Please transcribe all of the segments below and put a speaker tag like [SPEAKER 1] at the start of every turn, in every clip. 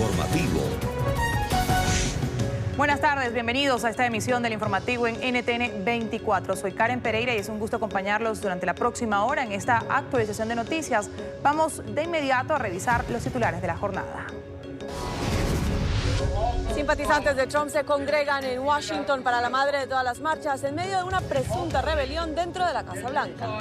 [SPEAKER 1] informativo.
[SPEAKER 2] Buenas tardes, bienvenidos a esta emisión del informativo en NTN 24. Soy Karen Pereira y es un gusto acompañarlos durante la próxima hora en esta actualización de noticias. Vamos de inmediato a revisar los titulares de la jornada.
[SPEAKER 3] Simpatizantes de Trump se congregan en Washington para la madre de todas las marchas en medio de una presunta rebelión dentro de la Casa Blanca.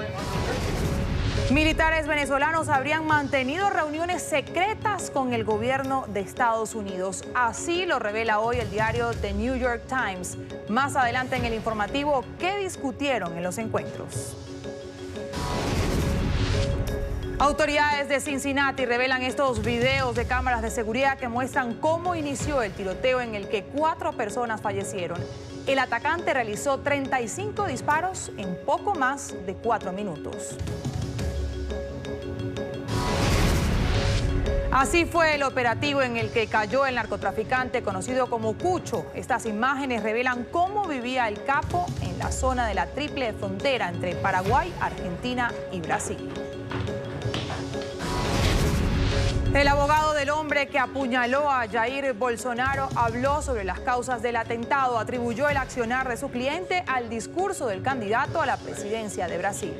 [SPEAKER 2] Militares venezolanos habrían mantenido reuniones secretas con el gobierno de Estados Unidos. Así lo revela hoy el diario The New York Times. Más adelante en el informativo, ¿qué discutieron en los encuentros? Autoridades de Cincinnati revelan estos videos de cámaras de seguridad que muestran cómo inició el tiroteo en el que 4 personas fallecieron. El atacante realizó 35 disparos en poco más de 4 minutos. Así fue el operativo en el que cayó el narcotraficante conocido como Cucho. Estas imágenes revelan cómo vivía el capo en la zona de la triple frontera entre Paraguay, Argentina y Brasil. El abogado del hombre que apuñaló a Jair Bolsonaro habló sobre las causas del atentado. Atribuyó el accionar de su cliente al discurso del candidato a la presidencia de Brasil.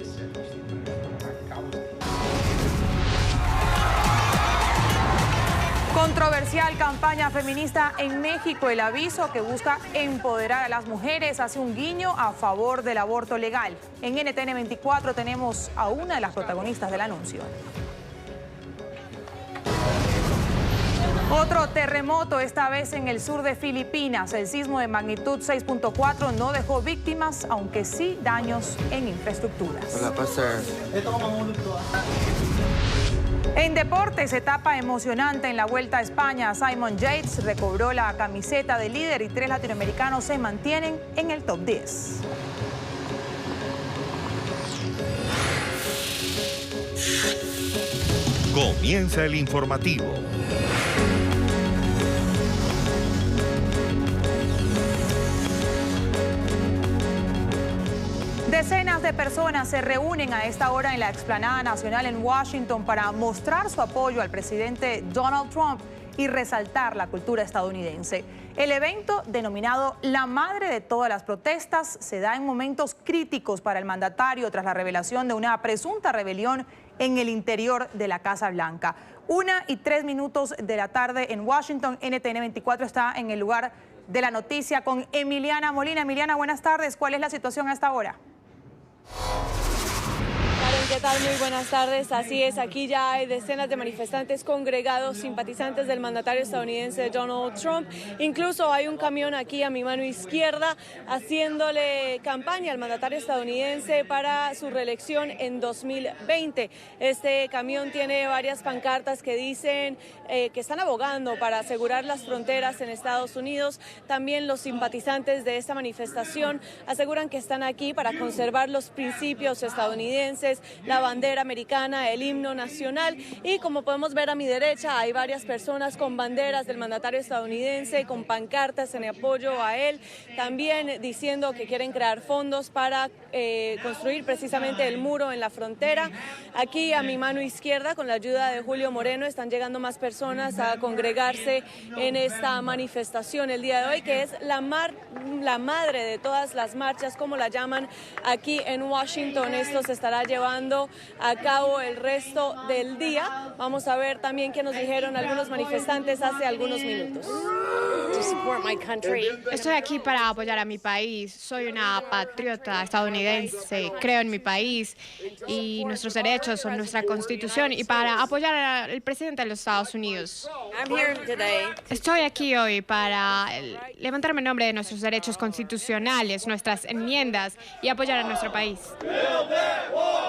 [SPEAKER 2] Controversial campaña feminista en México. El aviso que busca empoderar a las mujeres hace un guiño a favor del aborto legal. En NTN 24 tenemos a una de las protagonistas del anuncio. Otro terremoto, esta vez en el sur de Filipinas. El sismo de magnitud 6.4 no dejó víctimas, aunque sí daños en infraestructuras. En deportes, etapa emocionante en la Vuelta a España. Simon Yates recobró la camiseta de líder y 3 latinoamericanos se mantienen en el top 10.
[SPEAKER 1] Comienza el informativo.
[SPEAKER 2] Decenas de personas se reúnen a esta hora en la Explanada Nacional en Washington para mostrar su apoyo al presidente Donald Trump y resaltar la cultura estadounidense. El evento, denominado La Madre de todas las protestas, se da en momentos críticos para el mandatario tras la revelación de una presunta rebelión en el interior de la Casa Blanca. 1:03 de la tarde en Washington. NTN 24 está en el lugar de la noticia con Emiliana Molina. Emiliana, buenas tardes. ¿Cuál es la situación a esta hora?
[SPEAKER 3] ¿Qué tal? Muy buenas tardes. Así es, aquí ya hay decenas de manifestantes congregados, simpatizantes del mandatario estadounidense Donald Trump. Incluso hay un camión aquí a mi mano izquierda haciéndole campaña al mandatario estadounidense para su reelección en 2020. Este camión tiene varias pancartas que dicen que están abogando para asegurar las fronteras en Estados Unidos. También los simpatizantes de esta manifestación aseguran que están aquí para conservar los principios estadounidenses, la bandera americana, el himno nacional, y como podemos ver a mi derecha hay varias personas con banderas del mandatario estadounidense, con pancartas en apoyo a él, también diciendo que quieren crear fondos para construir precisamente el muro en la frontera. Aquí a mi mano izquierda, con la ayuda de Julio Moreno, están llegando más personas a congregarse en esta manifestación el día de hoy, que es la madre de todas las marchas, como la llaman aquí en Washington. Esto se estará llevando a cabo el resto del día. Vamos a ver también qué nos dijeron algunos manifestantes hace algunos minutos.
[SPEAKER 4] Estoy aquí para apoyar a mi país. Soy una patriota estadounidense. Creo en mi país y nuestros derechos son nuestra constitución, y para apoyar al presidente de los Estados Unidos. Estoy aquí hoy para levantarme en nombre de nuestros derechos constitucionales, nuestras enmiendas, y apoyar a nuestro país.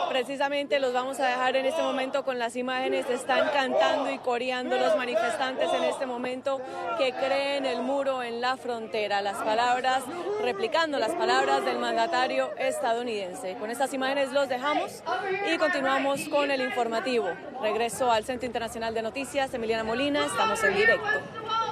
[SPEAKER 3] Precisamente los vamos a dejar en este momento con las imágenes. Están cantando y coreando los manifestantes en este momento que creen el muro en la frontera. Las palabras, replicando las palabras del mandatario estadounidense. Con estas imágenes los dejamos y continuamos con el informativo. Regreso al Centro Internacional de Noticias. Emiliana Molina, estamos en directo.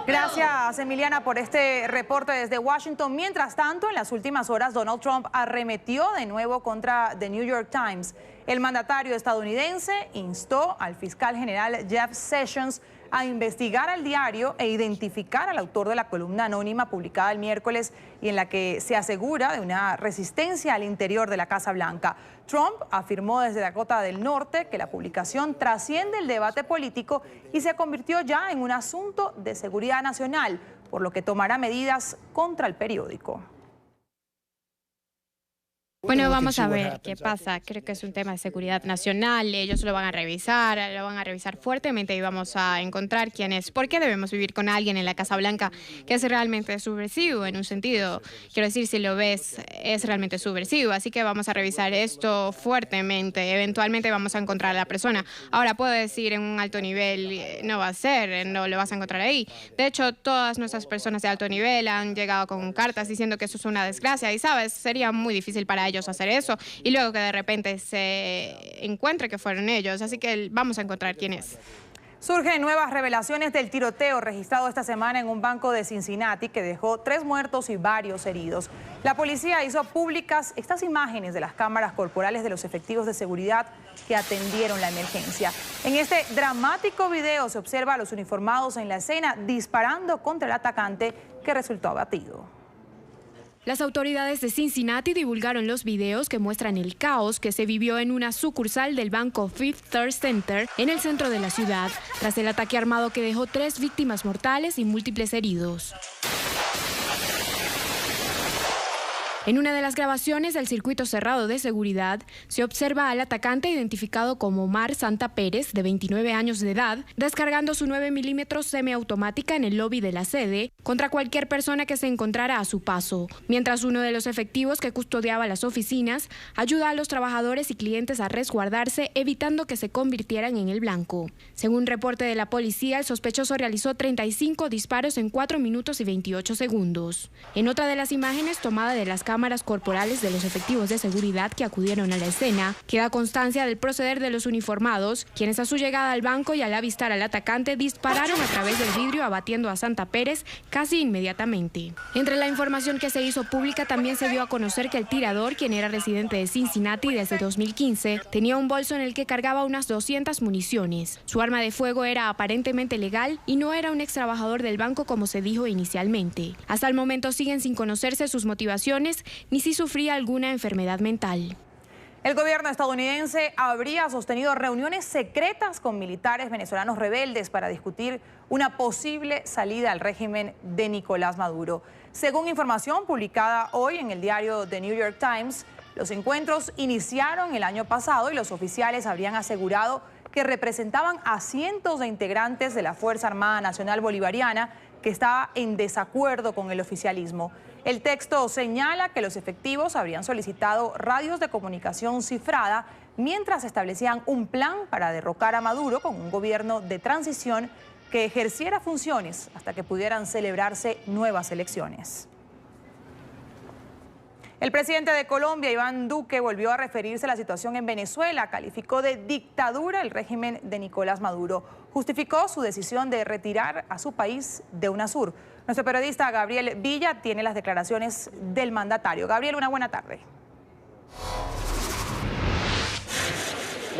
[SPEAKER 2] Gracias, Emiliana, por este reporte desde Washington. Mientras tanto, en las últimas horas, Donald Trump arremetió de nuevo contra The New York Times. El mandatario estadounidense instó al fiscal general Jeff Sessions a investigar al diario e identificar al autor de la columna anónima publicada el miércoles y en la que se asegura de una resistencia al interior de la Casa Blanca. Trump afirmó desde Dakota del Norte que la publicación trasciende el debate político y se convirtió ya en un asunto de seguridad nacional, por lo que tomará medidas contra el periódico.
[SPEAKER 4] Bueno, vamos a ver qué pasa. Creo que es un tema de seguridad nacional. Ellos lo van a revisar fuertemente y vamos a encontrar quién es. ¿Por qué debemos vivir con alguien en la Casa Blanca que es realmente subversivo en un sentido? Quiero decir, si lo ves, es realmente subversivo. Así que vamos a revisar esto fuertemente. Eventualmente vamos a encontrar a la persona. Ahora, puedo decir en un alto nivel, no va a ser, no lo vas a encontrar ahí. De hecho, todas nuestras personas de alto nivel han llegado con cartas diciendo que eso es una desgracia. Y, ¿sabes? Sería muy difícil para ellos hacer eso y luego que de repente se encuentre que fueron ellos, así que vamos a encontrar quién es.
[SPEAKER 2] Surgen nuevas revelaciones del tiroteo registrado esta semana en un banco de Cincinnati que dejó 3 muertos y varios heridos. La policía hizo públicas estas imágenes de las cámaras corporales de los efectivos de seguridad que atendieron la emergencia. En este dramático video se observa a los uniformados en la escena disparando contra el atacante que resultó abatido.
[SPEAKER 5] Las autoridades de Cincinnati divulgaron los videos que muestran el caos que se vivió en una sucursal del banco Fifth Third Center en el centro de la ciudad, tras el ataque armado que dejó 3 víctimas mortales y múltiples heridos. En una de las grabaciones del circuito cerrado de seguridad, se observa al atacante identificado como Omar Santa Pérez, de 29 años de edad, descargando su 9 milímetros semiautomática en el lobby de la sede contra cualquier persona que se encontrara a su paso, mientras uno de los efectivos que custodiaba las oficinas ayuda a los trabajadores y clientes a resguardarse, evitando que se convirtieran en el blanco. Según reporte de la policía, el sospechoso realizó 35 disparos en 4 minutos y 28 segundos. En otra de las imágenes tomada de las cámaras corporales de los efectivos de seguridad que acudieron a la escena, queda constancia del proceder de los uniformados, quienes a su llegada al banco y al avistar al atacante dispararon a través del vidrio abatiendo a Santa Pérez casi inmediatamente. Entre la información que se hizo pública también se dio a conocer que el tirador, quien era residente de Cincinnati desde 2015, tenía un bolso en el que cargaba unas 200 municiones. Su arma de fuego era aparentemente legal y no era un ex trabajador del banco como se dijo inicialmente. Hasta el momento siguen sin conocerse sus motivaciones ni si sufría alguna enfermedad mental.
[SPEAKER 2] El gobierno estadounidense habría sostenido reuniones secretas con militares venezolanos rebeldes para discutir una posible salida al régimen de Nicolás Maduro. Según información publicada hoy en el diario The New York Times, los encuentros iniciaron el año pasado y los oficiales habrían asegurado que representaban a cientos de integrantes de la Fuerza Armada Nacional Bolivariana que estaba en desacuerdo con el oficialismo. El texto señala que los efectivos habrían solicitado radios de comunicación cifrada mientras establecían un plan para derrocar a Maduro con un gobierno de transición que ejerciera funciones hasta que pudieran celebrarse nuevas elecciones. El presidente de Colombia, Iván Duque, volvió a referirse a la situación en Venezuela. Calificó de dictadura el régimen de Nicolás Maduro. Justificó su decisión de retirar a su país de UNASUR. Nuestro periodista Gabriel Villa tiene las declaraciones del mandatario. Gabriel, una buena tarde.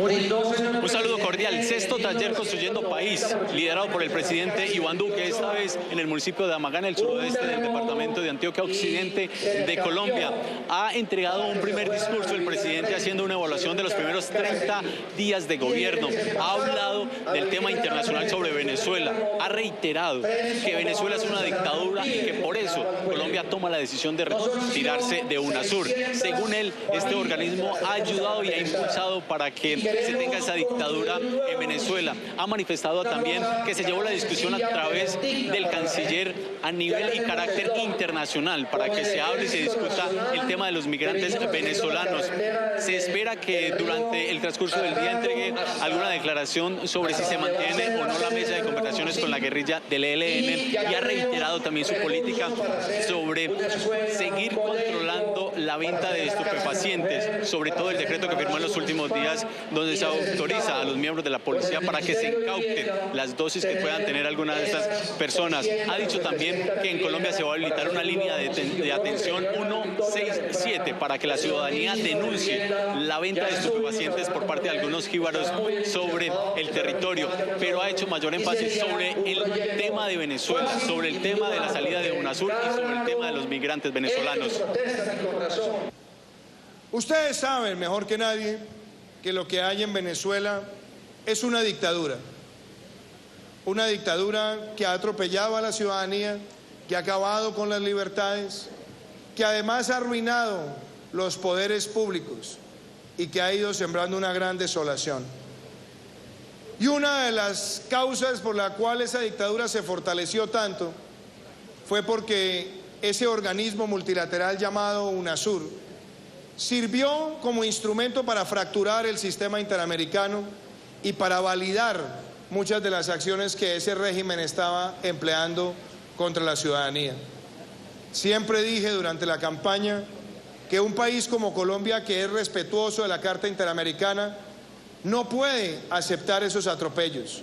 [SPEAKER 6] Un saludo cordial. 6º taller Construyendo País, liderado por el presidente Iván Duque, esta vez en el municipio de Amagana, el suroeste del departamento de Antioquia Occidente de Colombia. Ha entregado un primer discurso el presidente haciendo una evaluación de los primeros 30 días de gobierno. Ha hablado del tema internacional sobre Venezuela. Ha reiterado que Venezuela es una dictadura y que por eso Colombia toma la decisión de retirarse de UNASUR. Según él, este organismo ha ayudado y ha impulsado para que se tenga esa dictadura en Venezuela. Ha manifestado también que se llevó la discusión a través del canciller a nivel y carácter internacional para que se hable y se discuta el tema de los migrantes venezolanos. Se espera que durante el transcurso del día entregue alguna declaración sobre si se mantiene o no la mesa de conversaciones con la guerrilla del ELN y ha reiterado también su política sobre seguir controlando la venta de estupefacientes, sobre todo el decreto que firmó en los últimos días, donde se autoriza a los miembros de la policía para que se incauten las dosis que puedan tener algunas de estas personas. Ha dicho también que en Colombia se va a habilitar una línea de atención 167 para que la ciudadanía denuncie la venta de estupefacientes por parte de algunos jíbaros sobre el territorio, pero ha hecho mayor énfasis sobre el tema de Venezuela, sobre el tema de la salida de UNASUR y sobre el tema de los migrantes venezolanos.
[SPEAKER 7] Ustedes saben mejor que nadie que lo que hay en Venezuela es una dictadura que ha atropellado a la ciudadanía, que ha acabado con las libertades, que además ha arruinado los poderes públicos y que ha ido sembrando una gran desolación. Y una de las causas por la cual esa dictadura se fortaleció tanto fue porque ese organismo multilateral llamado UNASUR sirvió como instrumento para fracturar el sistema interamericano y para validar muchas de las acciones que ese régimen estaba empleando contra la ciudadanía. Siempre dije durante la campaña que un país como Colombia, que es respetuoso de la Carta Interamericana, no puede aceptar esos atropellos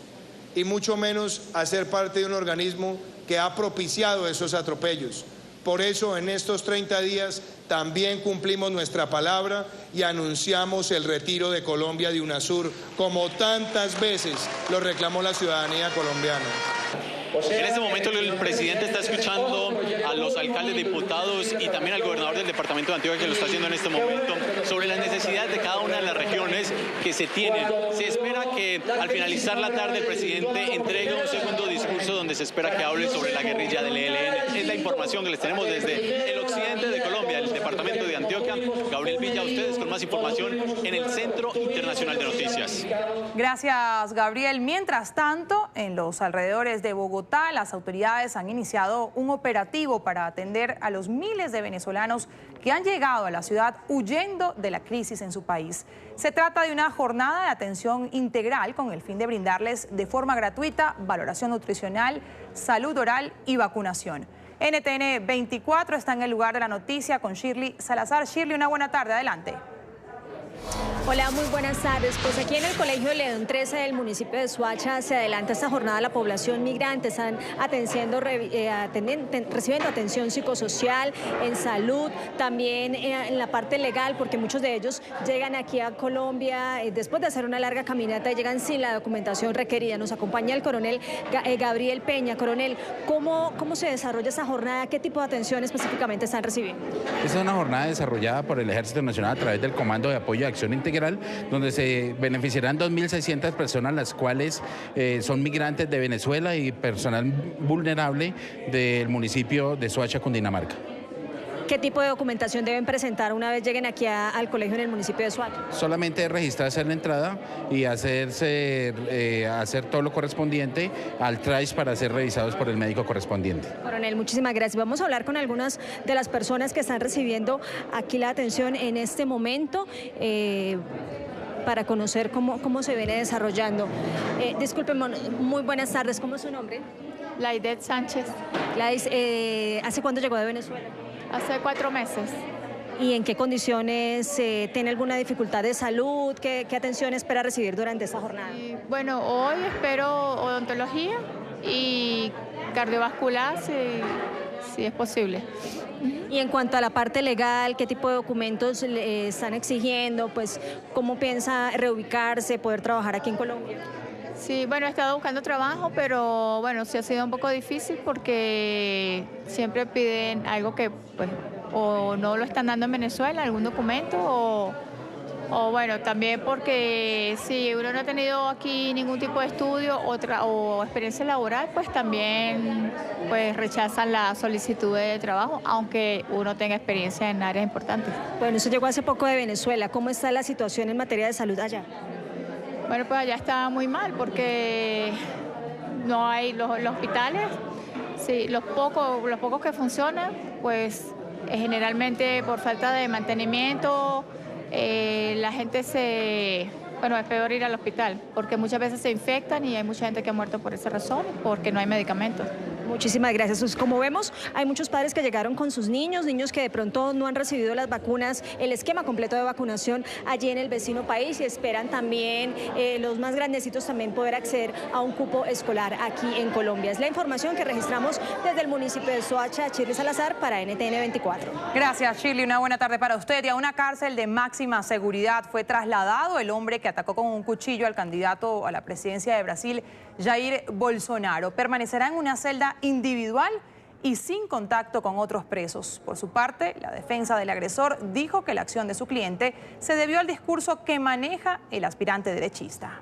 [SPEAKER 7] y mucho menos hacer parte de un organismo que ha propiciado esos atropellos. Por eso en estos 30 días también cumplimos nuestra palabra y anunciamos el retiro de Colombia de UNASUR, como tantas veces lo reclamó la ciudadanía colombiana.
[SPEAKER 6] En este momento el presidente está escuchando a los alcaldes, diputados y también al gobernador del departamento de Antioquia, que lo está haciendo en este momento, sobre las necesidades de cada una de las regiones que se tienen. Se espera que al finalizar la tarde el presidente entregue un segundo discurso donde se espera que hable sobre la guerrilla del ELN. Es la información que les tenemos desde el occidente de Colombia, el departamento de Antioquia. Gabriel Villa, ustedes con más información en el Centro Internacional de Noticias.
[SPEAKER 2] Gracias, Gabriel. Mientras tanto, en los alrededores de Bogotá, las autoridades han iniciado un operativo para atender a los miles de venezolanos que han llegado a la ciudad huyendo de la crisis en su país. Se trata de una jornada de atención integral con el fin de brindarles de forma gratuita valoración nutricional, salud oral y vacunación. NTN 24 está en el lugar de la noticia con Shirley Salazar. Shirley, una buena tarde. Adelante.
[SPEAKER 8] Hola, muy buenas tardes. Pues aquí en el Colegio León 13 del municipio de Soacha se adelanta esta jornada. La población migrante están recibiendo atención psicosocial, en salud, también en la parte legal, porque muchos de ellos llegan aquí a Colombia después de hacer una larga caminata y llegan sin la documentación requerida. Nos acompaña el coronel Gabriel Peña. Coronel, ¿cómo se desarrolla esta jornada? ¿Qué tipo de atención específicamente están recibiendo?
[SPEAKER 9] Esta es una jornada desarrollada por el Ejército Nacional a través del Comando de Apoyo de Acción Integral, donde se beneficiarán 2.600 personas, las cuales son migrantes de Venezuela y personal vulnerable del municipio de Soacha, Cundinamarca.
[SPEAKER 8] ¿Qué tipo de documentación deben presentar una vez lleguen aquí al colegio en el municipio de Soacha?
[SPEAKER 9] Solamente registrarse en la entrada y hacer todo lo correspondiente al TRAIS para ser revisados por el médico correspondiente.
[SPEAKER 8] Coronel, muchísimas gracias. Vamos a hablar con algunas de las personas que están recibiendo aquí la atención en este momento. Para conocer cómo se viene desarrollando. Discúlpeme, muy buenas tardes. ¿Cómo es su nombre?
[SPEAKER 10] Laidet Sánchez.
[SPEAKER 8] Gladys, ¿hace cuánto llegó de Venezuela?
[SPEAKER 10] Hace 4 meses.
[SPEAKER 8] ¿Y en qué condiciones tiene alguna dificultad de salud? ¿Qué atención espera recibir durante esta jornada?
[SPEAKER 10] Bueno, hoy espero odontología y cardiovascular, si es posible.
[SPEAKER 8] Y en cuanto a la parte legal, ¿qué tipo de documentos le están exigiendo? Pues, ¿cómo piensa reubicarse, poder trabajar aquí en Colombia?
[SPEAKER 10] Sí, bueno, he estado buscando trabajo, pero bueno, sí ha sido un poco difícil porque siempre piden algo que pues o no lo están dando en Venezuela, algún documento, o bueno, también porque si uno no ha tenido aquí ningún tipo de estudio o experiencia laboral, pues también pues rechazan la solicitud de trabajo, aunque uno tenga experiencia en áreas importantes.
[SPEAKER 8] Bueno, usted llegó hace poco de Venezuela. ¿Cómo está la situación en materia de salud allá?
[SPEAKER 10] Bueno, pues allá está muy mal porque no hay los hospitales, sí, los pocos que funcionan, pues generalmente por falta de mantenimiento, la gente bueno, es peor ir al hospital porque muchas veces se infectan y hay mucha gente que ha muerto por esa razón, porque no hay medicamentos.
[SPEAKER 8] Muchísimas gracias. Pues como vemos, hay muchos padres que llegaron con sus niños que de pronto no han recibido las vacunas, el esquema completo de vacunación allí en el vecino país y esperan también los más grandecitos también poder acceder a un cupo escolar aquí en Colombia. Es la información que registramos desde el municipio de Soacha. Shirley Salazar para NTN 24.
[SPEAKER 2] Gracias, Shirley. Una buena tarde para usted. Y a una cárcel de máxima seguridad fue trasladado el hombre que atacó con un cuchillo al candidato a la presidencia de Brasil, Jair Bolsonaro. Permanecerá en una celda individual y sin contacto con otros presos. Por su parte, la defensa del agresor dijo que la acción de su cliente se debió al discurso que maneja el aspirante derechista.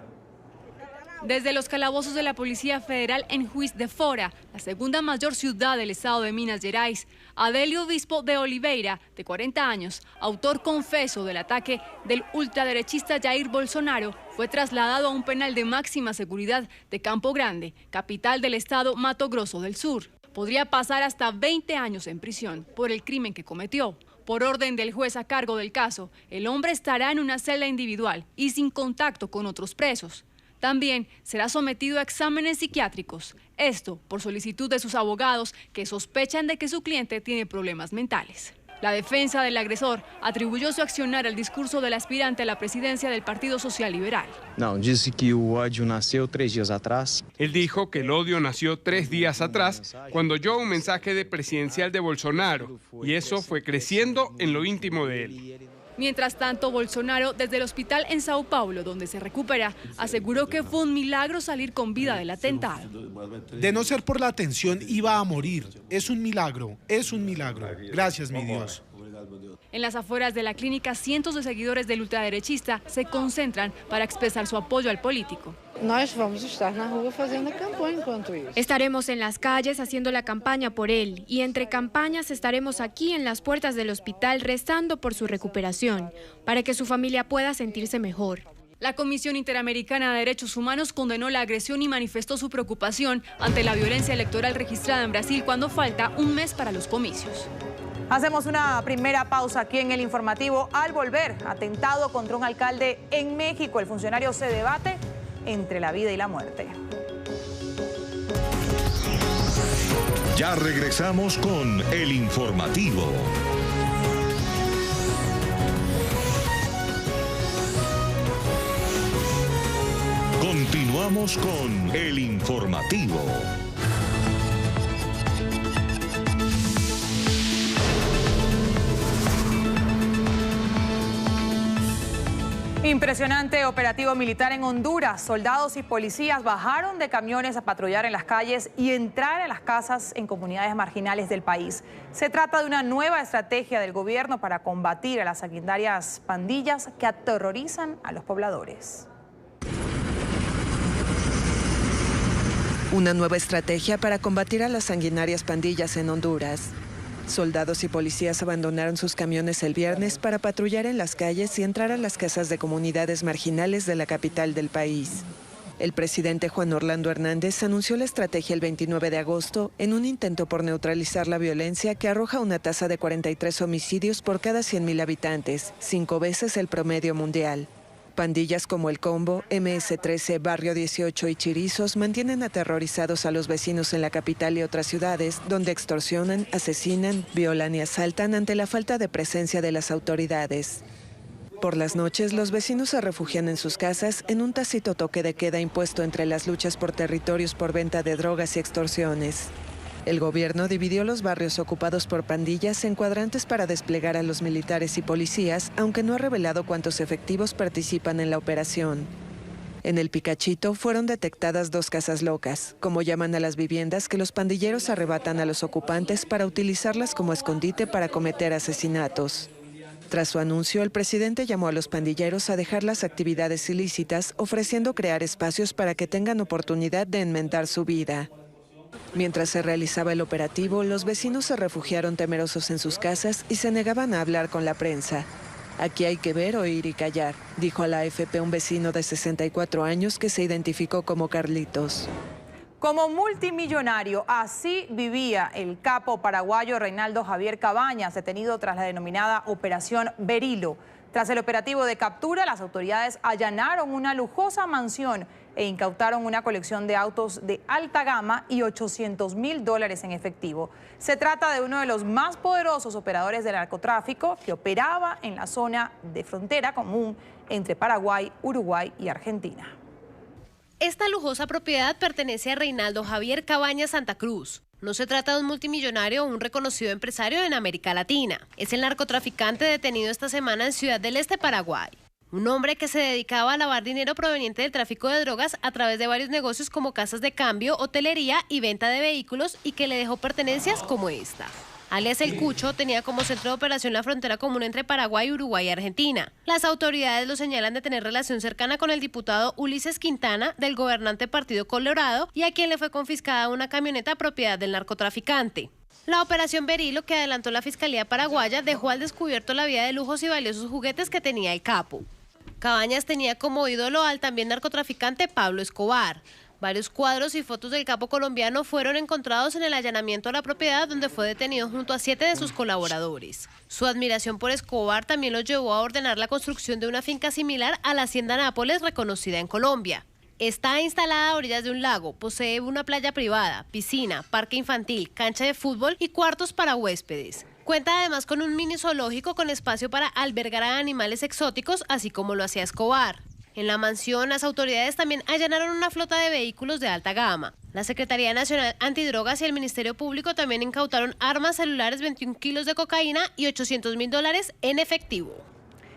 [SPEAKER 11] Desde los calabozos de la Policía Federal en Juiz de Fora, la segunda mayor ciudad del estado de Minas Gerais, Adélio Obispo de Oliveira, de 40 años, autor confeso del ataque del ultraderechista Jair Bolsonaro, fue trasladado a un penal de máxima seguridad de Campo Grande, capital del estado Mato Grosso del Sur. Podría pasar hasta 20 años en prisión por el crimen que cometió. Por orden del juez a cargo del caso, el hombre estará en una celda individual y sin contacto con otros presos. También será sometido a exámenes psiquiátricos, esto por solicitud de sus abogados que sospechan de que su cliente tiene problemas mentales. La defensa del agresor atribuyó su accionar al discurso del aspirante a la presidencia del Partido Social Liberal.
[SPEAKER 12] No, dice que el odio nació 3 días atrás.
[SPEAKER 13] Él dijo que el odio nació 3 días atrás cuando oyó un mensaje de presidencial de Bolsonaro y eso fue creciendo en lo íntimo de él.
[SPEAKER 11] Mientras tanto, Bolsonaro, desde el hospital en Sao Paulo, donde se recupera, aseguró que fue un milagro salir con vida del atentado.
[SPEAKER 14] De no ser por la atención, iba a morir. Es un milagro, es un milagro. Gracias, mi Dios.
[SPEAKER 11] En las afueras de la clínica, cientos de seguidores del ultraderechista se concentran para expresar su apoyo al político.
[SPEAKER 5] Estaremos en las calles haciendo la campaña por él y entre campañas estaremos aquí en las puertas del hospital rezando por su recuperación, para que su familia pueda sentirse mejor.
[SPEAKER 11] La Comisión Interamericana de Derechos Humanos condenó la agresión y manifestó su preocupación ante la violencia electoral registrada en Brasil cuando falta un mes para los comicios.
[SPEAKER 2] Hacemos una primera pausa aquí en el informativo. Al volver, atentado contra un alcalde en México. El funcionario se debate entre la vida y la muerte.
[SPEAKER 1] Ya regresamos con el informativo. Continuamos con el informativo.
[SPEAKER 2] Impresionante operativo militar en Honduras. Soldados y policías bajaron de camiones a patrullar en las calles y entrar a las casas en comunidades marginales del país. Se trata de una nueva estrategia del gobierno para combatir a las sanguinarias pandillas que aterrorizan a los pobladores.
[SPEAKER 15] Una nueva estrategia para combatir a las sanguinarias pandillas en Honduras. Soldados y policías abandonaron sus camiones el viernes para patrullar en las calles y entrar a las casas de comunidades marginales de la capital del país. El presidente Juan Orlando Hernández anunció la estrategia el 29 de agosto en un intento por neutralizar la violencia que arroja una tasa de 43 homicidios por cada 100.000 habitantes, 5 veces el promedio mundial. Pandillas como El Combo, MS-13, Barrio 18 y Chirizos mantienen aterrorizados a los vecinos en la capital y otras ciudades, donde extorsionan, asesinan, violan y asaltan ante la falta de presencia de las autoridades. Por las noches, los vecinos se refugian en sus casas en un tácito toque de queda impuesto entre las luchas por territorios por venta de drogas y extorsiones. El gobierno dividió los barrios ocupados por pandillas en cuadrantes para desplegar a los militares y policías, aunque no ha revelado cuántos efectivos participan en la operación. En el Picachito fueron detectadas 2 casas locas, como llaman a las viviendas que los pandilleros arrebatan a los ocupantes para utilizarlas como escondite para cometer asesinatos. Tras su anuncio, el presidente llamó a los pandilleros a dejar las actividades ilícitas, ofreciendo crear espacios para que tengan oportunidad de enmendar su vida. Mientras se realizaba el operativo, los vecinos se refugiaron temerosos en sus casas y se negaban a hablar con la prensa. Aquí hay que ver, oír y callar, dijo a la AFP un vecino de 64 años que se identificó como Carlitos.
[SPEAKER 2] Como multimillonario, así vivía el capo paraguayo Reinaldo Javier Cabañas, detenido tras la denominada Operación Berilo. Tras el operativo de captura, las autoridades allanaron una lujosa mansión e incautaron una colección de autos de alta gama y $800.000 en efectivo. Se trata de uno de los más poderosos operadores del narcotráfico que operaba en la zona de frontera común entre Paraguay, Uruguay y Argentina.
[SPEAKER 16] Esta lujosa propiedad pertenece a Reinaldo Javier Cabañas Santa Cruz. No se trata de un multimillonario o un reconocido empresario en América Latina. Es el narcotraficante detenido esta semana en Ciudad del Este, Paraguay. Un hombre que se dedicaba a lavar dinero proveniente del tráfico de drogas a través de varios negocios como casas de cambio, hotelería y venta de vehículos, y que le dejó pertenencias como esta. Alias El Cucho tenía como centro de operación la frontera común entre Paraguay, Uruguay y Argentina. Las autoridades lo señalan de tener relación cercana con el diputado Ulises Quintana, del gobernante Partido Colorado, y a quien le fue confiscada una camioneta propiedad del narcotraficante. La operación Berilo, que adelantó la Fiscalía paraguaya, dejó al descubierto la vida de lujos y valiosos juguetes que tenía el capo. Cabañas tenía como ídolo al también narcotraficante Pablo Escobar. Varios cuadros y fotos del capo colombiano fueron encontrados en el allanamiento a la propiedad, donde fue detenido junto a 7 de sus colaboradores. Su admiración por Escobar también lo llevó a ordenar la construcción de una finca similar a la Hacienda Nápoles, reconocida en Colombia. Está instalada a orillas de un lago, posee una playa privada, piscina, parque infantil, cancha de fútbol y cuartos para huéspedes. Cuenta además con un mini zoológico con espacio para albergar a animales exóticos, así como lo hacía Escobar. En la mansión, las autoridades también allanaron una flota de vehículos de alta gama. La Secretaría Nacional Antidrogas y el Ministerio Público también incautaron armas, celulares, 21 kilos de cocaína y $800.000 en efectivo.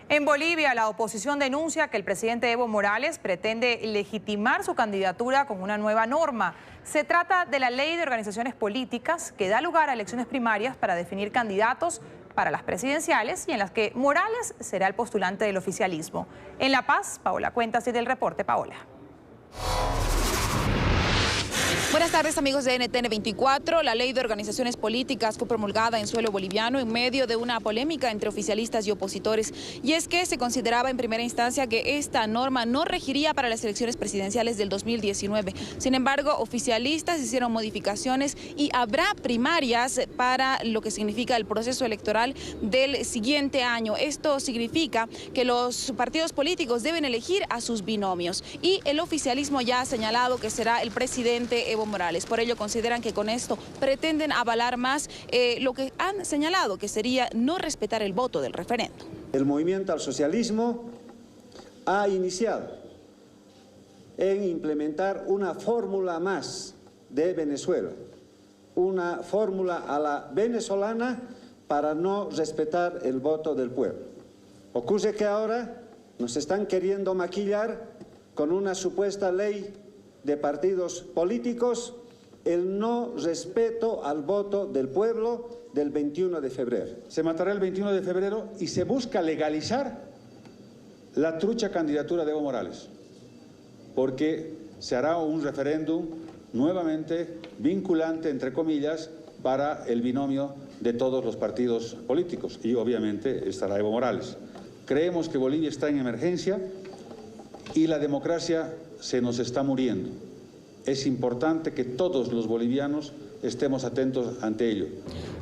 [SPEAKER 2] En Bolivia, la oposición denuncia que el presidente Evo Morales pretende legitimar su candidatura con una nueva norma. Se trata de la Ley de Organizaciones Políticas, que da lugar a elecciones primarias para definir candidatos para las presidenciales y en las que Morales será el postulante del oficialismo. En La Paz, Paola Cuentas y del reporte. Paola.
[SPEAKER 17] Buenas tardes, amigos de NTN 24. La Ley de Organizaciones Políticas fue promulgada en suelo boliviano en medio de una polémica entre oficialistas y opositores. Y es que se consideraba en primera instancia que esta norma no regiría para las elecciones presidenciales del 2019. Sin embargo, oficialistas hicieron modificaciones y habrá primarias para lo que significa el proceso electoral del siguiente año. Esto significa que los partidos políticos deben elegir a sus binomios. Y el oficialismo ya ha señalado que será el presidente Evo Morales. Por ello consideran que con esto pretenden avalar más lo que han señalado que sería no respetar el voto del referéndum.
[SPEAKER 18] El movimiento al socialismo ha iniciado en implementar una fórmula más de Venezuela, una fórmula a la venezolana para no respetar el voto del pueblo. Ocurre que ahora nos están queriendo maquillar con una supuesta ley de partidos políticos el no respeto al voto del pueblo del 21 de febrero.
[SPEAKER 19] Se matará el 21 de febrero y se busca legalizar la trucha candidatura de Evo Morales, porque se hará un referéndum nuevamente vinculante, entre comillas, para el binomio de todos los partidos políticos y obviamente estará Evo Morales. Creemos que Bolivia está en emergencia y la democracia se nos está muriendo. Es importante que todos los bolivianos estemos atentos ante ello.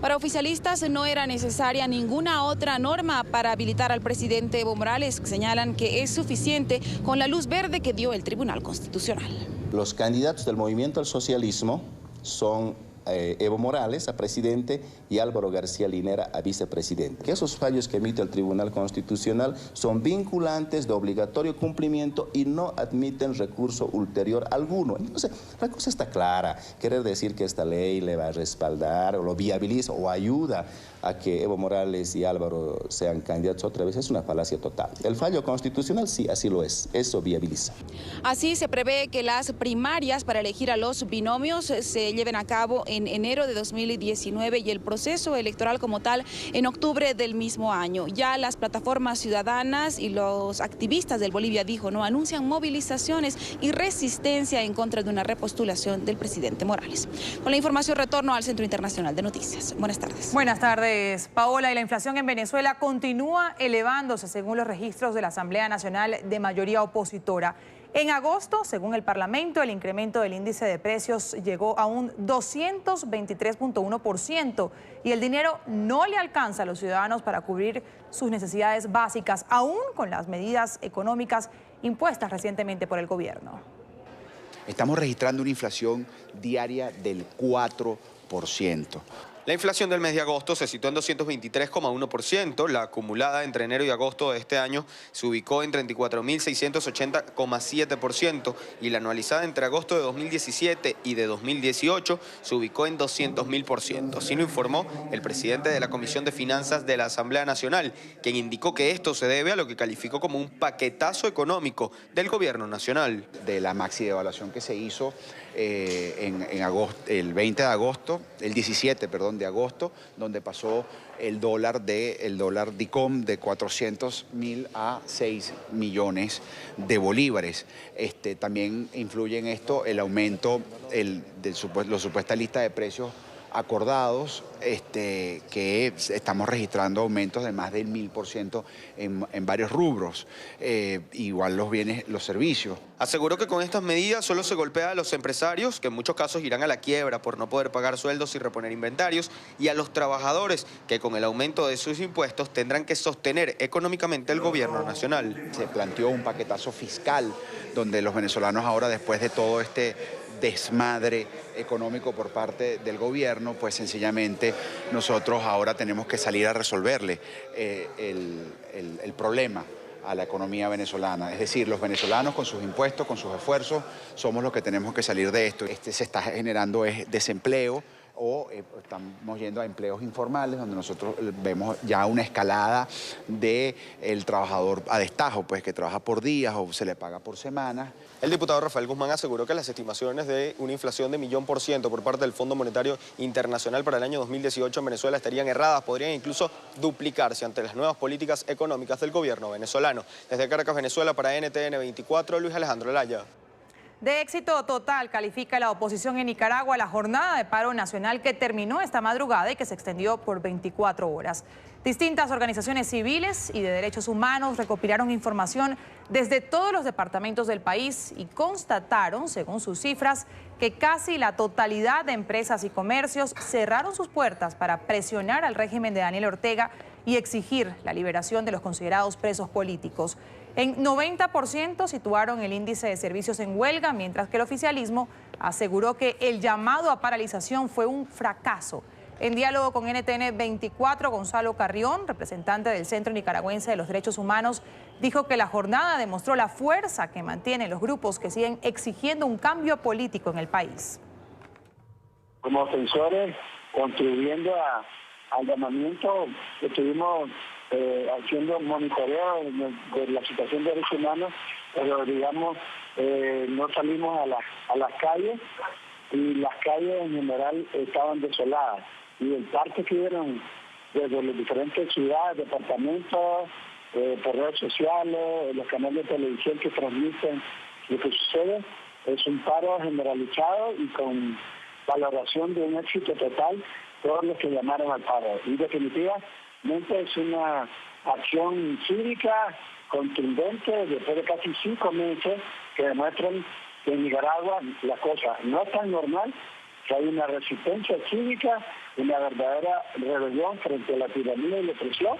[SPEAKER 17] Para oficialistas no era necesaria ninguna otra norma para habilitar al presidente Evo Morales. Señalan que es suficiente con la luz verde que dio el Tribunal Constitucional.
[SPEAKER 20] Los candidatos del movimiento al socialismo son Evo Morales a presidente y Álvaro García Linera a vicepresidente. Que esos fallos que emite el Tribunal Constitucional son vinculantes de obligatorio cumplimiento y no admiten recurso ulterior alguno. Entonces, la cosa está clara. Querer decir que esta ley le va a respaldar o lo viabiliza o ayuda a que Evo Morales y Álvaro sean candidatos otra vez es una falacia total. El fallo constitucional sí, así lo es. Eso viabiliza.
[SPEAKER 17] Así se prevé que las primarias para elegir a los binomios se lleven a cabo en enero de 2019 y el proceso electoral como tal en octubre del mismo año. Ya las plataformas ciudadanas y los activistas del Bolivia Dijo No anuncian movilizaciones y resistencia en contra de una repostulación del presidente Morales. Con la información retorno al Centro Internacional de Noticias. Buenas tardes.
[SPEAKER 2] Buenas tardes, Paola. Y la inflación en Venezuela continúa elevándose según los registros de la Asamblea Nacional de mayoría opositora. En agosto, según el Parlamento, el incremento del índice de precios llegó a un 223.1% y el dinero no le alcanza a los ciudadanos para cubrir sus necesidades básicas, aún con las medidas económicas impuestas recientemente por el gobierno.
[SPEAKER 21] Estamos registrando una inflación diaria del 4%.
[SPEAKER 22] La inflación del mes de agosto se situó en 223,1%, la acumulada entre enero y agosto de este año se ubicó en 34.680,7% y la anualizada entre agosto de 2017 y de 2018 se ubicó en 200.000%. Así lo informó el presidente de la Comisión de Finanzas de la Asamblea Nacional, quien indicó que esto se debe a lo que calificó como un paquetazo económico del gobierno nacional.
[SPEAKER 21] De la maxi devaluación que se hizo en agosto, el 20 de agosto, el 17, perdón, de agosto, donde pasó el dólar DICOM de 400.000 a 6 millones de bolívares. También influye en esto el aumento de la supuesta lista de precios acordados, que estamos registrando aumentos de más del 1000% en varios rubros, igual los bienes, los servicios.
[SPEAKER 22] Aseguró que con estas medidas solo se golpea a los empresarios, que en muchos casos irán a la quiebra por no poder pagar sueldos y reponer inventarios, y a los trabajadores, que con el aumento de sus impuestos tendrán que sostener económicamente el gobierno nacional.
[SPEAKER 21] Se planteó un paquetazo fiscal donde los venezolanos ahora, después de todo este desmadre económico por parte del gobierno, pues sencillamente nosotros ahora tenemos que salir a resolverle el problema a la economía venezolana. Es decir, los venezolanos con sus impuestos, con sus esfuerzos, somos los que tenemos que salir de esto. Se está generando desempleo, o estamos yendo a empleos informales, donde nosotros vemos ya una escalada del trabajador a destajo, pues que trabaja por días o se le paga por semanas.
[SPEAKER 22] El diputado Rafael Guzmán aseguró que las estimaciones de una inflación de 1.000.000% por parte del Fondo Monetario Internacional para el año 2018 en Venezuela estarían erradas, podrían incluso duplicarse ante las nuevas políticas económicas del gobierno venezolano. Desde Caracas, Venezuela, para NTN 24, Luis Alejandro Laya.
[SPEAKER 2] De éxito total califica la oposición en Nicaragua la jornada de paro nacional que terminó esta madrugada y que se extendió por 24 horas. Distintas organizaciones civiles y de derechos humanos recopilaron información desde todos los departamentos del país y constataron, según sus cifras, que casi la totalidad de empresas y comercios cerraron sus puertas para presionar al régimen de Daniel Ortega y exigir la liberación de los considerados presos políticos. En 90% situaron el índice de servicios en huelga, mientras que el oficialismo aseguró que el llamado a paralización fue un fracaso. En diálogo con NTN 24, Gonzalo Carrión, representante del Centro Nicaragüense de los Derechos Humanos, dijo que la jornada demostró la fuerza que mantienen los grupos que siguen exigiendo un cambio político en el país.
[SPEAKER 23] Como ofensores, contribuyendo al llamamiento que tuvimos haciendo monitoreo de la situación de derechos humanos, pero digamos, no salimos a las calles y las calles en general estaban desoladas. Y el parte que dieron desde las diferentes ciudades, departamentos, por redes sociales, los canales de televisión que transmiten lo que sucede, es un paro generalizado y con valoración de un éxito total todos los que llamaron al paro. Y definitivamente es una acción cívica contundente después de casi 5 meses que demuestran que en Nicaragua la cosa no es tan normal, que hay una resistencia cívica, una verdadera rebelión frente a la tiranía y la opresión.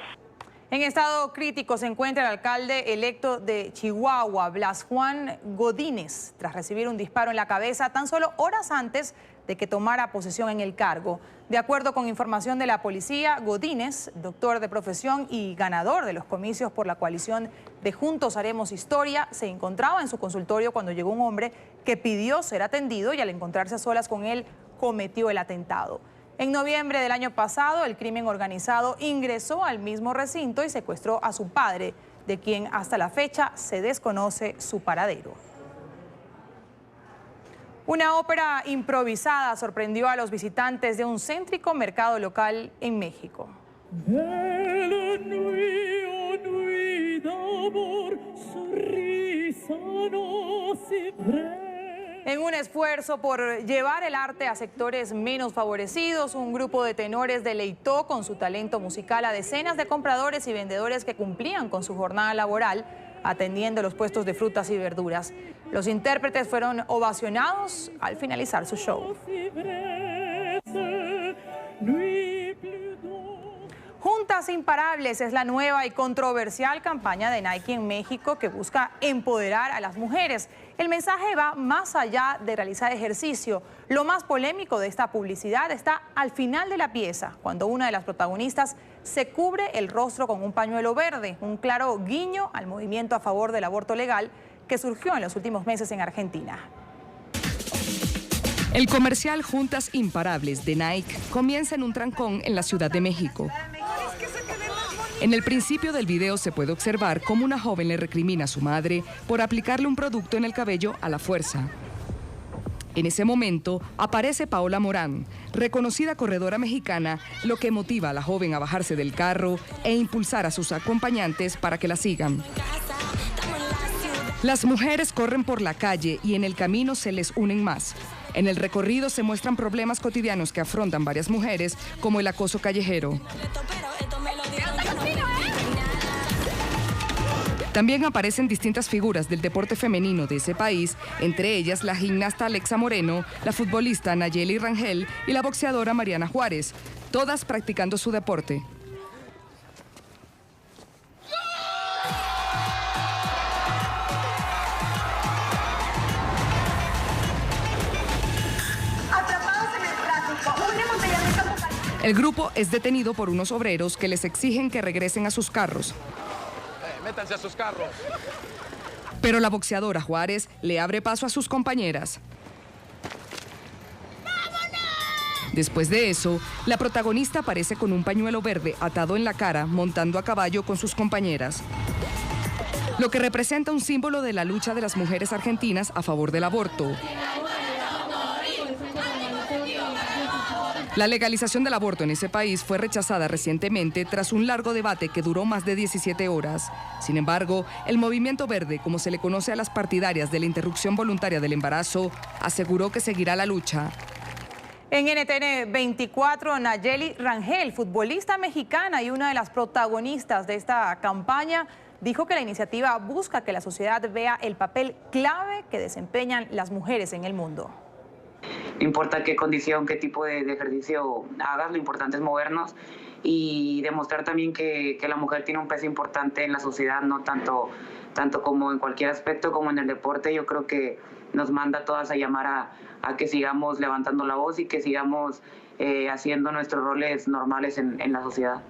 [SPEAKER 2] En estado crítico se encuentra el alcalde electo de Chihuahua, Blas Juan Godínez, tras recibir un disparo en la cabeza tan solo horas antes de que tomara posesión en el cargo. De acuerdo con información de la policía, Godínez, doctor de profesión y ganador de los comicios por la coalición de Juntos Haremos Historia, se encontraba en su consultorio cuando llegó un hombre que pidió ser atendido y al encontrarse a solas con él cometió el atentado. En noviembre del año pasado, el crimen organizado ingresó al mismo recinto y secuestró a su padre, de quien hasta la fecha se desconoce su paradero. Una ópera improvisada sorprendió a los visitantes de un céntrico mercado local en México. En un esfuerzo por llevar el arte a sectores menos favorecidos, un grupo de tenores deleitó con su talento musical a decenas de compradores y vendedores que cumplían con su jornada laboral, atendiendo los puestos de frutas y verduras. Los intérpretes fueron ovacionados al finalizar su show. Juntas Juntas Imparables es la nueva y controversial campaña de Nike en México que busca empoderar a las mujeres. El mensaje va más allá de realizar ejercicio. Lo más polémico de esta publicidad está al final de la pieza, cuando una de las protagonistas se cubre el rostro con un pañuelo verde, un claro guiño al movimiento a favor del aborto legal que surgió en los últimos meses en Argentina.
[SPEAKER 3] El comercial Juntas Imparables de Nike comienza en un trancón en la Ciudad de México. En el principio del video se puede observar cómo una joven le recrimina a su madre por aplicarle un producto en el cabello a la fuerza. En ese momento aparece Paola Morán, reconocida corredora mexicana, lo que motiva a la joven a bajarse del carro e impulsar a sus acompañantes para que la sigan. Las mujeres corren por la calle y en el camino se les unen más. En el recorrido se muestran problemas cotidianos que afrontan varias mujeres, como el acoso callejero. También aparecen distintas figuras del deporte femenino de ese país, entre ellas la gimnasta Alexa Moreno, la futbolista Nayeli Rangel y la boxeadora Mariana Juárez, todas practicando su deporte. El grupo es detenido por unos obreros que les exigen que regresen a sus carros.
[SPEAKER 4] Métanse a sus carros.
[SPEAKER 3] Pero la boxeadora Juárez le abre paso a sus compañeras. Después de eso, la protagonista aparece con un pañuelo verde atado en la cara, montando a caballo con sus compañeras, lo que representa un símbolo de la lucha de las mujeres argentinas a favor del aborto. La legalización del aborto en ese país fue rechazada recientemente tras un largo debate que duró más de 17 horas. Sin embargo, el Movimiento Verde, como se le conoce a las partidarias de la interrupción voluntaria del embarazo, aseguró que seguirá la lucha.
[SPEAKER 2] En NTN 24, Nayeli Rangel, futbolista mexicana y una de las protagonistas de esta campaña, dijo que la iniciativa busca que la sociedad vea el papel clave que desempeñan las mujeres en el mundo.
[SPEAKER 7] No importa qué condición, qué tipo de ejercicio hagas, lo importante es movernos y demostrar también que la mujer tiene un peso importante en la sociedad, no tanto como en cualquier aspecto como en el deporte. Yo creo que nos manda a todas a llamar a que sigamos levantando la voz y que sigamos haciendo nuestros roles normales en la sociedad.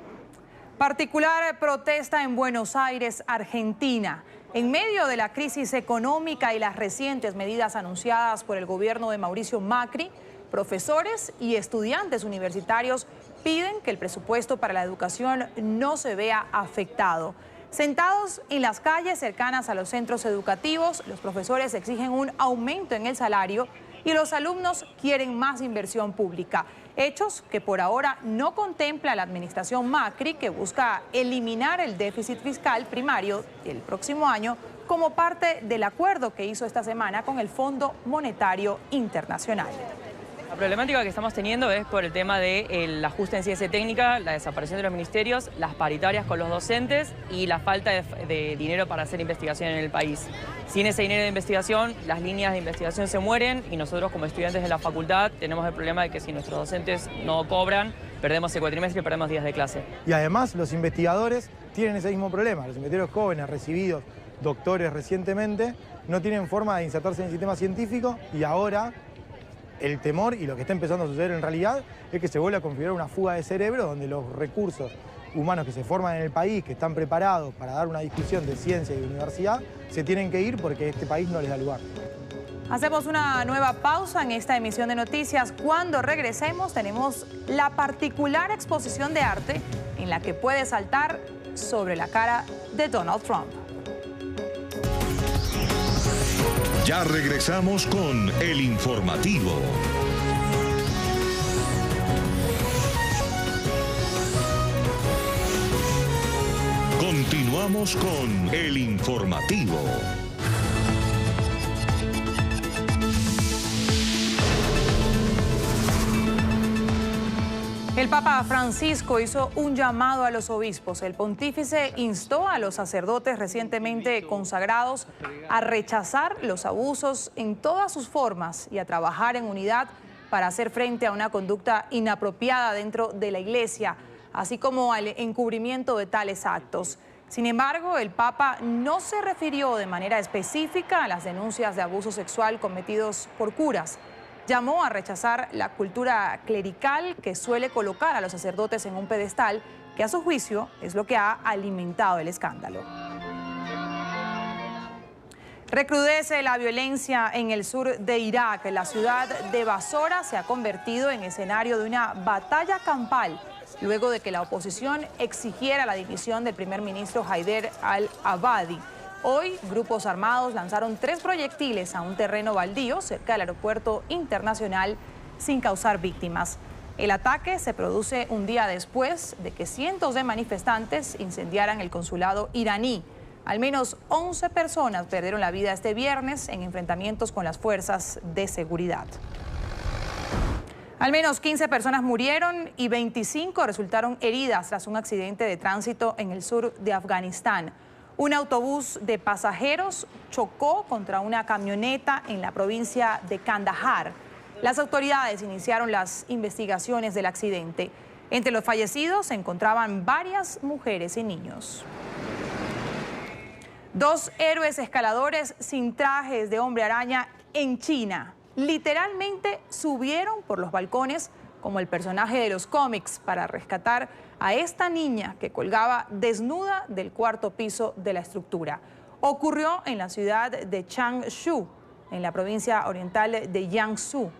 [SPEAKER 2] Particular protesta en Buenos Aires, Argentina. En medio de la crisis económica y las recientes medidas anunciadas por el gobierno de Mauricio Macri, profesores y estudiantes universitarios piden que el presupuesto para la educación no se vea afectado. Sentados en las calles cercanas a los centros educativos, los profesores exigen un aumento en el salario y los alumnos quieren más inversión pública. Hechos que por ahora no contempla la administración Macri, que busca eliminar el déficit fiscal primario del próximo año como parte del acuerdo que hizo esta semana con el Fondo Monetario Internacional.
[SPEAKER 24] La problemática que estamos teniendo es por el tema del ajuste en ciencia técnica, la desaparición de los ministerios, las paritarias con los docentes y la falta de dinero para hacer investigación en el país. Sin ese dinero de investigación, las líneas de investigación se mueren y nosotros como estudiantes de la facultad tenemos el problema de que si nuestros docentes no cobran, perdemos el cuatrimestre y perdemos días de clase.
[SPEAKER 25] Y además los investigadores tienen ese mismo problema. Los investigadores jóvenes, recibidos, doctores recientemente, no tienen forma de insertarse en el sistema científico y ahora el temor y lo que está empezando a suceder en realidad es que se vuelve a configurar una fuga de cerebro donde los recursos humanos que se forman en el país, que están preparados para dar una discusión de ciencia y de universidad, se tienen que ir porque este país no les da lugar.
[SPEAKER 2] Hacemos una nueva pausa en esta emisión de noticias. Cuando regresemos tenemos la particular exposición de arte en la que puede saltar sobre la cara de Donald Trump.
[SPEAKER 1] Ya regresamos con El Informativo. Continuamos con El Informativo.
[SPEAKER 2] El Papa Francisco hizo un llamado a los obispos. El pontífice instó a los sacerdotes recientemente consagrados a rechazar los abusos en todas sus formas y a trabajar en unidad para hacer frente a una conducta inapropiada dentro de la Iglesia. así como al encubrimiento de tales actos. Sin embargo, el Papa no se refirió de manera específica a las denuncias de abuso sexual cometidos por curas. Llamó a rechazar la cultura clerical que suele colocar a los sacerdotes en un pedestal, que a su juicio es lo que ha alimentado el escándalo. Recrudece la violencia en el sur de Irak. La ciudad de Basora se ha convertido en escenario de una batalla campal, luego de que la oposición exigiera la dimisión del primer ministro Haider al-Abadi. Hoy, grupos armados lanzaron 3 proyectiles a un terreno baldío cerca del aeropuerto internacional sin causar víctimas. El ataque se produce un día después de que cientos de manifestantes incendiaran el consulado iraní. Al menos 11 personas perdieron la vida este viernes en enfrentamientos con las fuerzas de seguridad. Al menos 15 personas murieron y 25 resultaron heridas tras un accidente de tránsito en el sur de Afganistán. Un autobús de pasajeros chocó contra una camioneta en la provincia de Kandahar. Las autoridades iniciaron las investigaciones del accidente. Entre los fallecidos se encontraban varias mujeres y niños. 2 héroes escaladores sin trajes de hombre araña en China. Literalmente subieron por los balcones como el personaje de los cómics para rescatar a esta niña que colgaba desnuda del 4º piso de la estructura. Ocurrió en la ciudad de Changshu, en la provincia oriental de Jiangsu.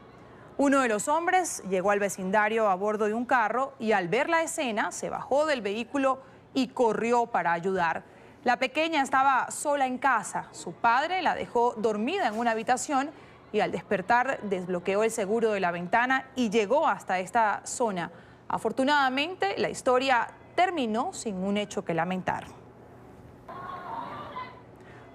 [SPEAKER 2] Uno de los hombres llegó al vecindario a bordo de un carro y al ver la escena se bajó del vehículo y corrió para ayudar. La pequeña estaba sola en casa. Su padre la dejó dormida en una habitación y al despertar desbloqueó el seguro de la ventana y llegó hasta esta zona. Afortunadamente, la historia terminó sin un hecho que lamentar.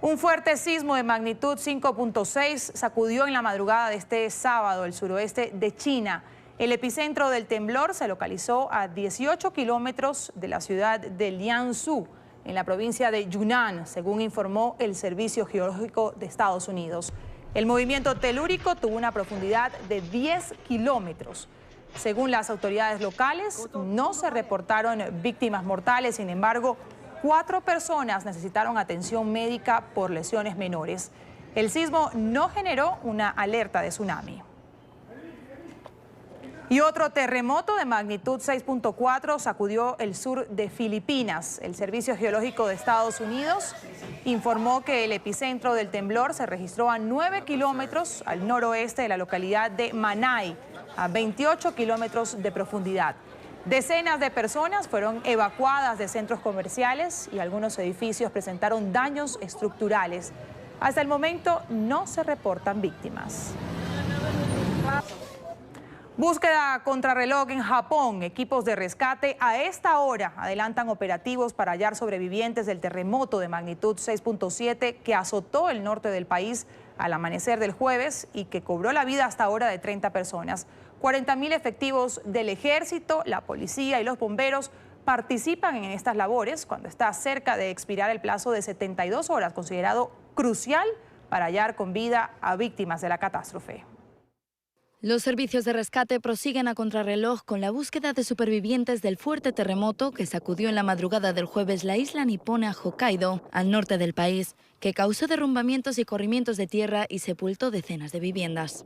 [SPEAKER 2] Un fuerte sismo de magnitud 5.6 sacudió en la madrugada de este sábado el suroeste de China. El epicentro del temblor se localizó a 18 kilómetros de la ciudad de Lianzhou, en la provincia de Yunnan, según informó el Servicio Geológico de Estados Unidos. El movimiento telúrico tuvo una profundidad de 10 kilómetros. Según las autoridades locales, no se reportaron víctimas mortales. Sin embargo, 4 personas necesitaron atención médica por lesiones menores. El sismo no generó una alerta de tsunami. Y otro terremoto de magnitud 6.4 sacudió el sur de Filipinas. El Servicio Geológico de Estados Unidos informó que el epicentro del temblor se registró a 9 kilómetros al noroeste de la localidad de Manay, a 28 kilómetros de profundidad. Decenas de personas fueron evacuadas de centros comerciales y algunos edificios presentaron daños estructurales. Hasta el momento no se reportan víctimas. Búsqueda contrarreloj en Japón. Equipos de rescate a esta hora adelantan operativos para hallar sobrevivientes del terremoto de magnitud 6.7 que azotó el norte del país al amanecer del jueves y que cobró la vida hasta ahora de 30 personas. 40.000 efectivos del ejército, la policía y los bomberos participan en estas labores cuando está cerca de expirar el plazo de 72 horas, considerado crucial para hallar con vida a víctimas de la catástrofe.
[SPEAKER 6] Los servicios de rescate prosiguen a contrarreloj con la búsqueda de supervivientes del fuerte terremoto que sacudió en la madrugada del jueves la isla nipona Hokkaido, al norte del país, que causó derrumbamientos y corrimientos de tierra y sepultó decenas de viviendas.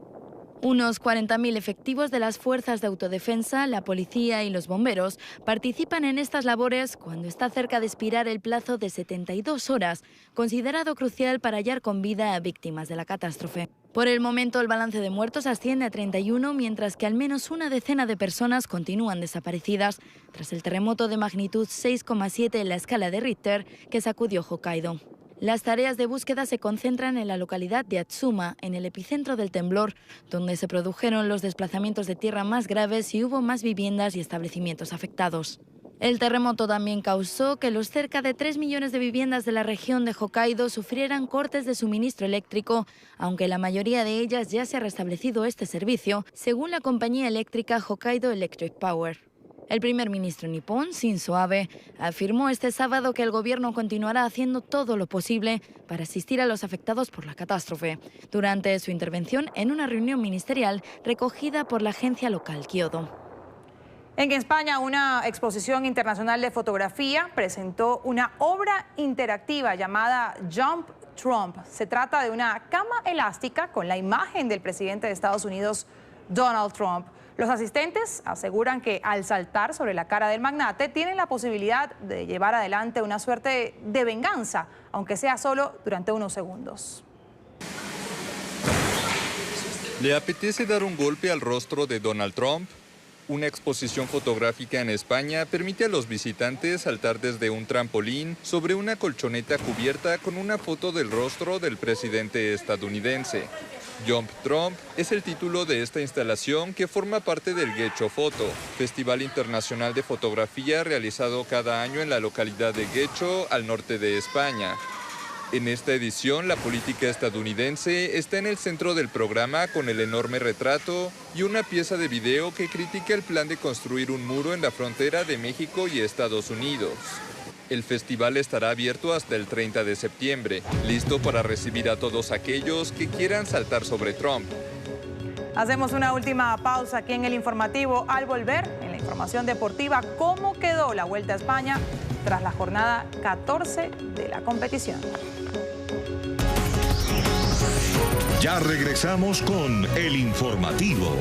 [SPEAKER 6] Unos 40.000 efectivos de las fuerzas de autodefensa, la policía y los bomberos participan en estas labores cuando está cerca de expirar el plazo de 72 horas, considerado crucial para hallar con vida a víctimas de la catástrofe. Por el momento, el balance de muertos asciende a 31, mientras que al menos una decena de personas continúan desaparecidas tras el terremoto de magnitud 6,7 en la escala de Richter que sacudió Hokkaido. Las tareas de búsqueda se concentran en la localidad de Atsuma, en el epicentro del temblor, donde se produjeron los desplazamientos de tierra más graves y hubo más viviendas y establecimientos afectados. El terremoto también causó que los cerca de 3 millones de viviendas de la región de Hokkaido sufrieran cortes de suministro eléctrico, aunque la mayoría de ellas ya se ha restablecido este servicio, según la compañía eléctrica Hokkaido Electric Power. El primer ministro nipón, Shinzo Abe, afirmó este sábado que el gobierno continuará haciendo todo lo posible para asistir a los afectados por la catástrofe, durante su intervención en una reunión ministerial recogida por la agencia local Kyodo.
[SPEAKER 2] En España, una exposición internacional de fotografía presentó una obra interactiva llamada Jump Trump. Se trata de una cama elástica con la imagen del presidente de Estados Unidos, Donald Trump. Los asistentes aseguran que al saltar sobre la cara del magnate tienen la posibilidad de llevar adelante una suerte de venganza, aunque sea solo durante unos segundos.
[SPEAKER 8] ¿Le apetece dar un golpe al rostro de Donald Trump? Una exposición fotográfica en España permite a los visitantes saltar desde un trampolín sobre una colchoneta cubierta con una foto del rostro del presidente estadounidense. Jump Trump es el título de esta instalación que forma parte del Guecho Foto, festival internacional de fotografía realizado cada año en la localidad de Guecho, al norte de España. En esta edición, la política estadounidense está en el centro del programa con el enorme retrato y una pieza de video que critica el plan de construir un muro en la frontera de México y Estados Unidos. El festival estará abierto hasta el 30 de septiembre, listo para recibir a todos aquellos que quieran saltar sobre Trump.
[SPEAKER 2] Hacemos una última pausa aquí en el informativo. Al volver, en la información deportiva, ¿cómo quedó la Vuelta a España tras la jornada 14 de la competición?
[SPEAKER 1] Ya regresamos con el informativo.